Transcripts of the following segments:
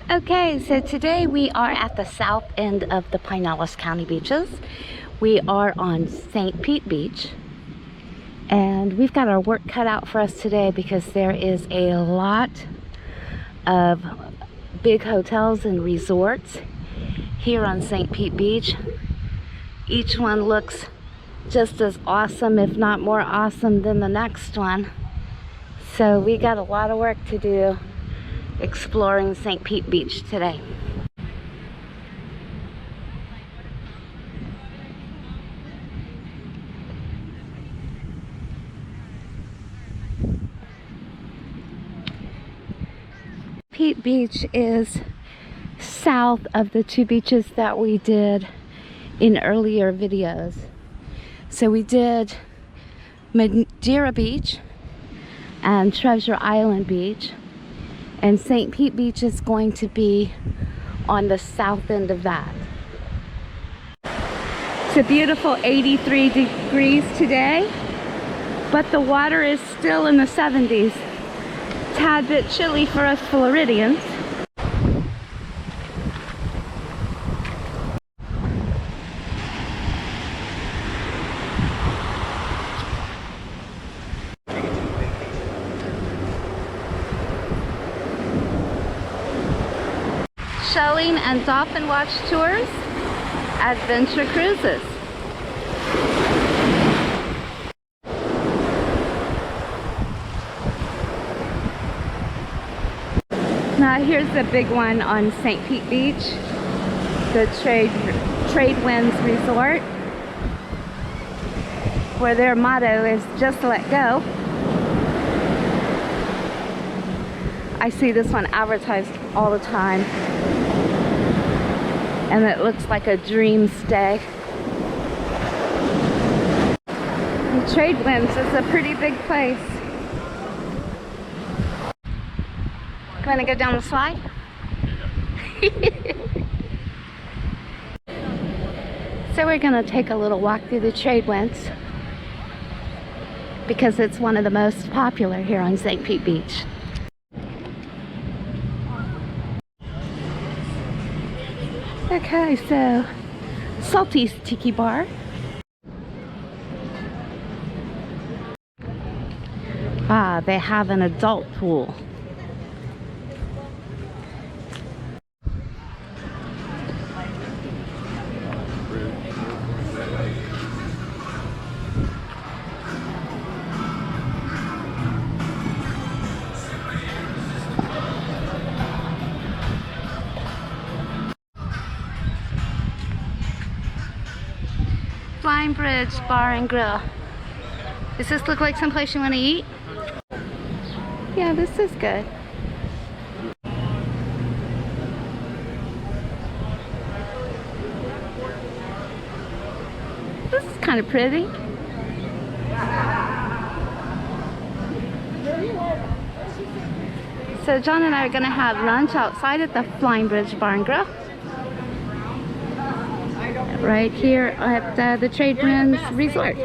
Okay, so today we are at the south end of the Pinellas County beaches. We are on St. Pete Beach, and we've got our work cut out for us today because there is a lot of big hotels and resorts here on St. Pete Beach. Each one looks just as awesome, if not more awesome, than the next one. So we got a lot of work to do exploring St. Pete Beach today. Pete Beach is south of the two beaches that we did in earlier videos. So we did Madeira Beach and Treasure Island Beach, and St. Pete Beach is going to be on the south end of that. It's a beautiful 83 degrees today, but the water is still in the 70s. Tad bit chilly for us Floridians. Shelling and Dauphin Watch Tours, Adventure Cruises. Now here's the big one on St. Pete Beach, the Trade Winds Resort, where their motto is just let go. I see this one advertised all the time, and it looks like a dream stay. And Trade Winds is a pretty big place. Want to go down the slide? So we're going to take a little walk through the Trade Winds because it's one of the most popular here on St. Pete Beach. Okay, so Salty's Tiki Bar. Ah, they have an adult pool. Flying Bridge Bar and Grill. Does this look like someplace you want to eat? Yeah, this is good. This is kind of pretty. So John and I are going to have lunch outside at the Flying Bridge Bar and Grill, right here at the Trade Winds Resort.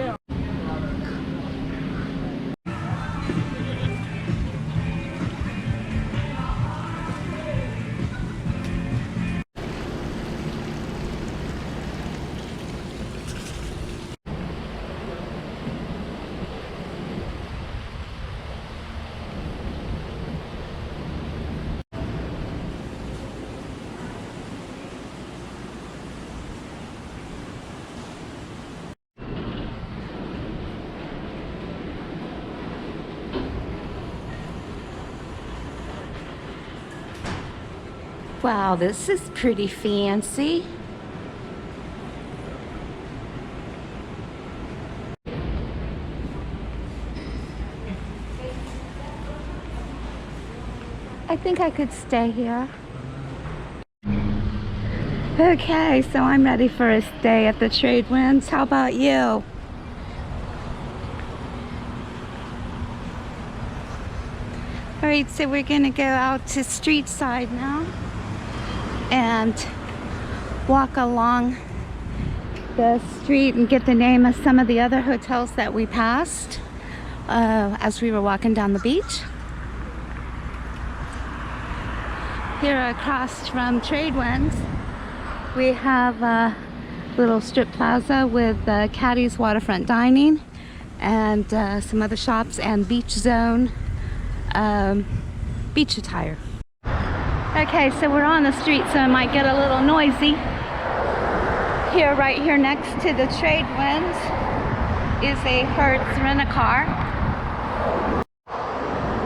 Wow, this is pretty fancy. I think I could stay here. Okay, so I'm ready for a stay at the Trade Winds. How about you? Alright, so we're gonna go out to street side now and walk along the street and get the name of some of the other hotels that we passed as we were walking down the beach. Here across from Trade Winds, we have a little strip plaza with Caddy's waterfront dining and some other shops and beach zone beach attire. Okay, so we're on the street, so it might get a little noisy. Here, right here next to the Trade Winds is a Hertz rent-a-car.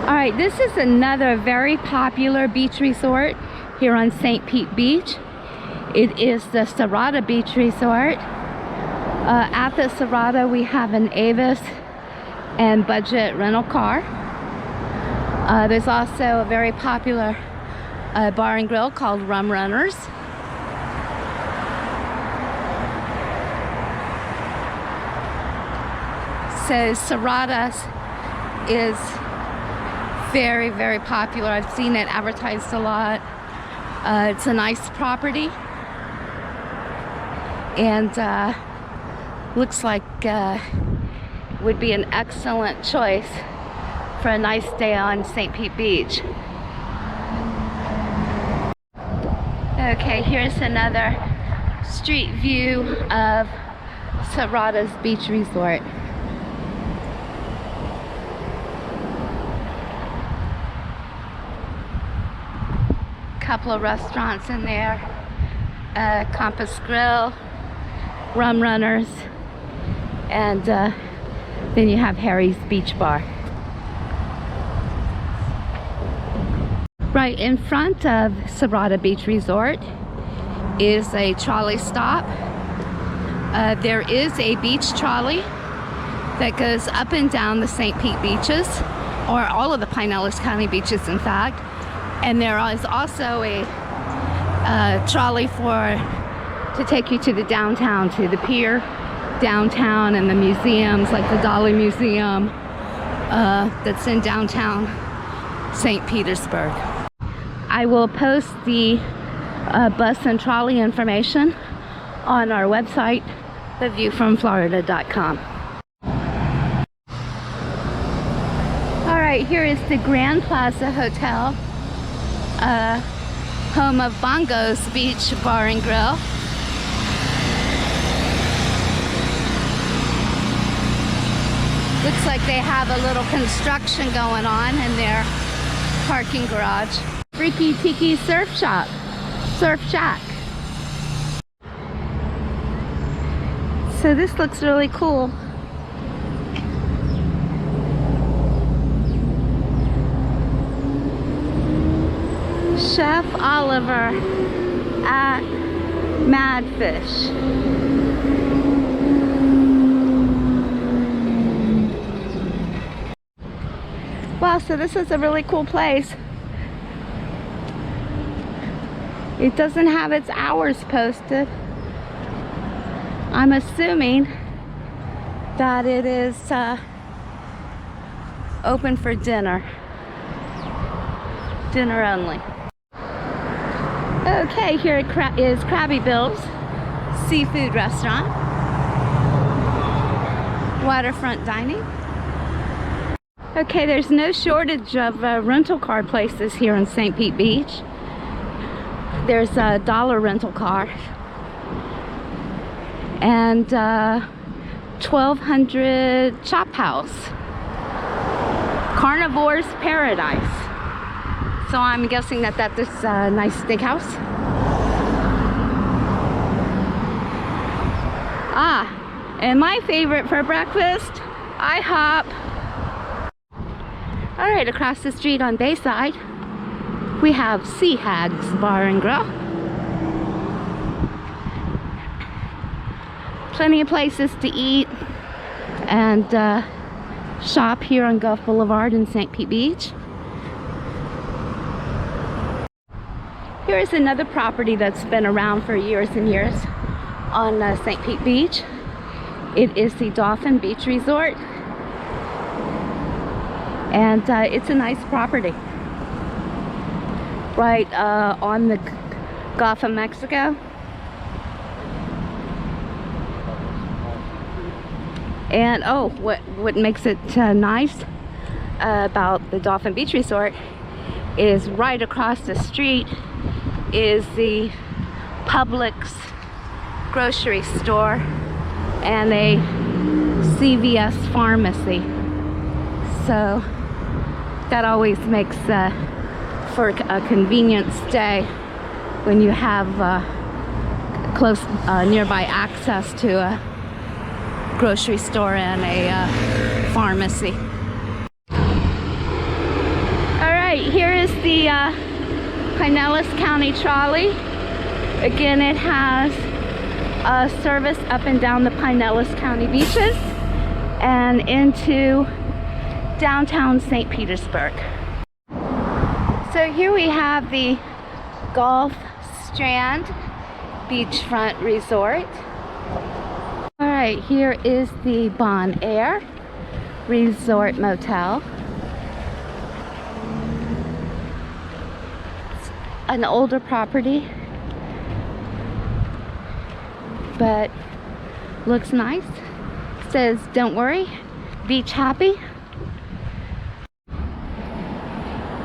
Alright, this is another very popular beach resort here on St. Pete Beach. It is the Sarada Beach Resort. At the Sarada we have an Avis and budget rental car. There's also a very popular bar and grill called Rum Runners. So Sarada is very, very popular. I've seen it advertised a lot. It's a nice property, and looks like would be an excellent choice for a nice day on St. Pete Beach. Okay, here's another street view of Sarada's Beach Resort. Couple of restaurants in there, Compass Grill, Rum Runners, and then you have Harry's Beach Bar. Right in front of Sarada Beach Resort is a trolley stop. There is a beach trolley that goes up and down the St. Pete beaches, or all of the Pinellas County beaches in fact. And there is also a trolley to take you to the downtown, to the pier downtown, and the museums like the Dolly Museum that's in downtown St. Petersburg. I will post the bus and trolley information on our website, theviewfromflorida.com. All right, here is the Grand Plaza Hotel, home of Bongo's Beach Bar and Grill. Looks like they have a little construction going on in their parking garage. Freaky Tiki Surf Shack. So this looks really cool. Chef Oliver at Madfish. Wow, so this is a really cool place. It doesn't have its hours posted. I'm assuming that it is open for dinner. Dinner only. Okay, here is Krabby Bill's Seafood Restaurant. Waterfront dining. Okay, there's no shortage of rental car places here in St. Pete Beach. There's a dollar rental car. And 1200 Chop House. Carnivore's Paradise. So I'm guessing that is a nice steakhouse. Ah, and my favorite for breakfast, IHOP. All right, across the street on Bayside, we have Sea Hags Bar and Grill. Plenty of places to eat and shop here on Gulf Boulevard in St. Pete Beach. Here is another property that's been around for years and years on St. Pete Beach. It is the Dauphin Beach Resort, and it's a nice property right on the Gulf of Mexico. And oh, what makes it nice about the Dauphin Beach Resort is right across the street is the Publix grocery store and a CVS pharmacy. So that always makes for a convenient stay when you have close nearby access to a grocery store and a pharmacy. Alright, here is the Pinellas County Trolley. Again, it has a service up and down the Pinellas County beaches and into downtown St. Petersburg. So here we have the Golf Strand Beachfront Resort. Alright, here is the Bon Air Resort Motel. It's an older property, but looks nice. Says, don't worry, beach happy.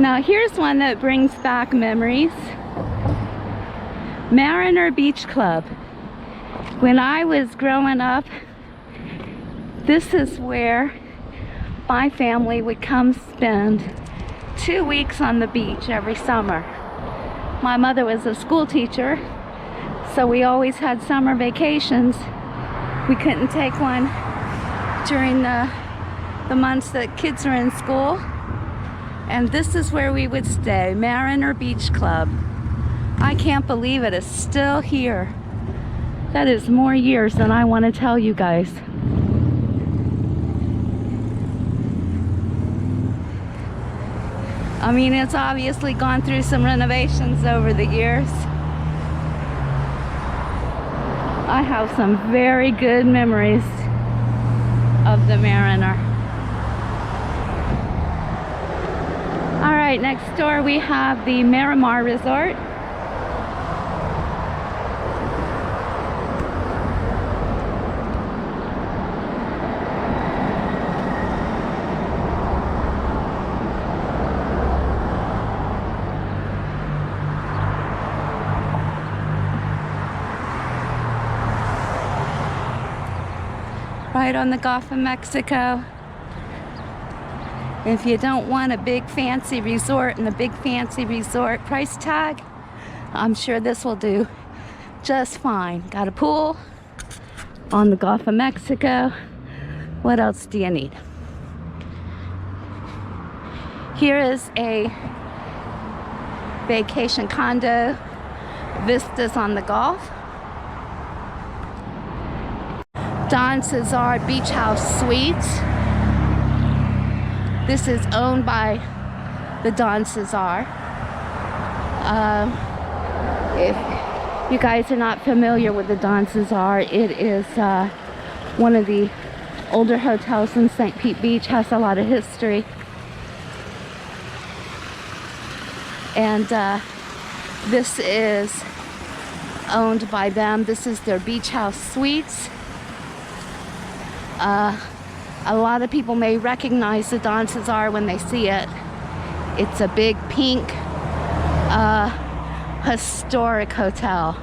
Now here's one that brings back memories. Mariner Beach Club. When I was growing up, this is where my family would come spend 2 weeks on the beach every summer. My mother was a school teacher, so we always had summer vacations. We couldn't take one during the months that kids are in school. And this is where we would stay, Mariner Beach Club. I can't believe it is still here. That is more years than I want to tell you guys. I mean, it's obviously gone through some renovations over the years. I have some very good memories of the Mariner. Alright, next door we have the Miramar Resort. Right on the Gulf of Mexico. If you don't want a big fancy resort and a big fancy resort price tag, I'm sure this will do just fine. Got a pool on the Gulf of Mexico. What else do you need? Here is a vacation condo, vistas on the Gulf. Don Cesar Beach House Suites. This is owned by the Don Cesar. If you guys are not familiar with the Don Cesar, it is one of the older hotels in St. Pete Beach. Has a lot of history. And this is owned by them. This is their Beach House Suites. A lot of people may recognize the Don Cesar when they see it. It's a big pink historic hotel.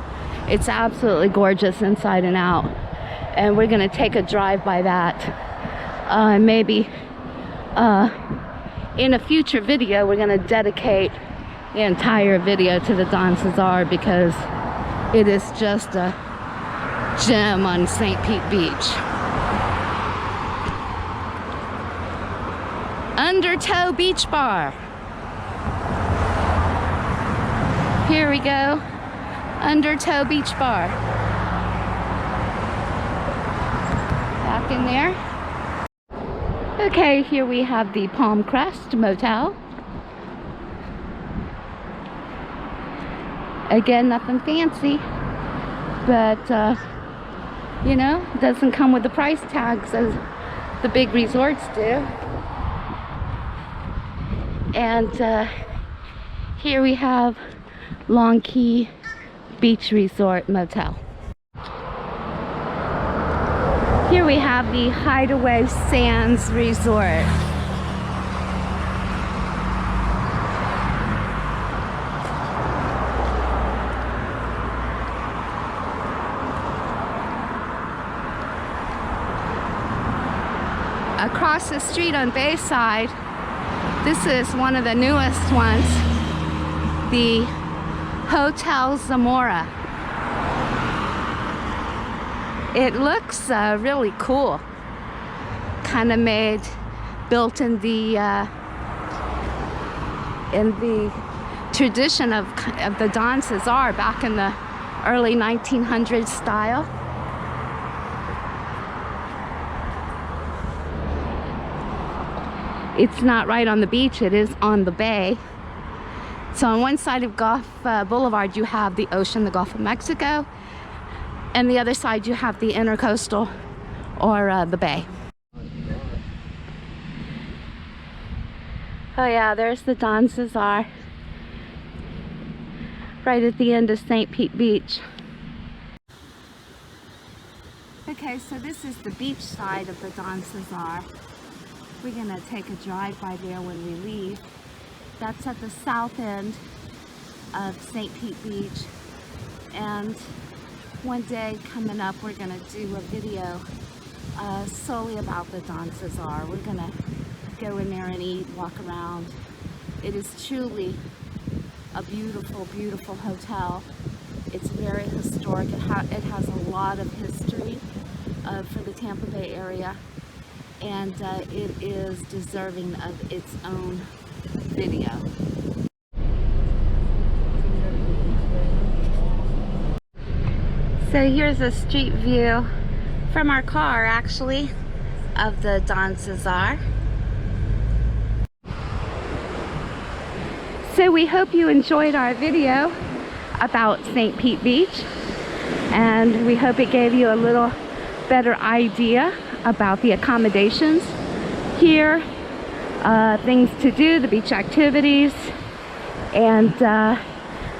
It's absolutely gorgeous inside and out. And we're gonna take a drive by that. Maybe in a future video we're gonna dedicate the entire video to the Don Cesar because it is just a gem on St. Pete Beach. Undertow Beach Bar. Here we go. Undertow Beach Bar. Back in there. Okay, here we have the Palm Crest Motel. Again, nothing fancy, but you know, doesn't come with the price tags as the big resorts do. And here we have Long Key Beach Resort Motel. Here we have the Hideaway Sands Resort. across the street on Bayside, this is one of the newest ones, the Hotel Zamora. It looks really cool, kind of built in the tradition of the Don Cesar back in the early 1900s style. It's not right on the beach, it is on the bay. So on one side of Gulf Boulevard you have the ocean, the Gulf of Mexico, and the other side you have the intercoastal, or the bay. Oh yeah, there's the Don Cesar, right at the end of St. Pete Beach. Okay, so this is the beach side of the Don Cesar. We're gonna take a drive by there when we leave. That's at the south end of St. Pete Beach. And one day coming up, we're gonna do a video solely about the Don Cesar. We're gonna go in there and eat, walk around. It is truly a beautiful, beautiful hotel. It's very historic. It has a lot of history for the Tampa Bay area. And it is deserving of its own video. So here's a street view from our car, actually, of the Don Cesar. So we hope you enjoyed our video about St. Pete Beach, and we hope it gave you a little better idea about the accommodations here, things to do, the beach activities, and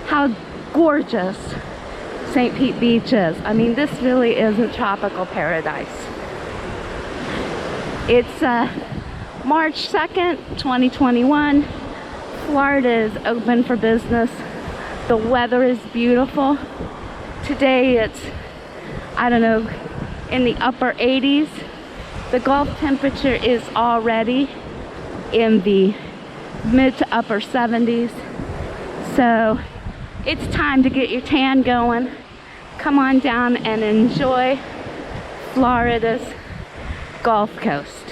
how gorgeous St. Pete Beach is. I mean, this really is a tropical paradise. It's March 2nd, 2021. Florida is open for business. The weather is beautiful. Today it's, I don't know, in the upper 80s. The Gulf temperature is already in the mid to upper 70s. So it's time to get your tan going. Come on down and enjoy Florida's Gulf Coast.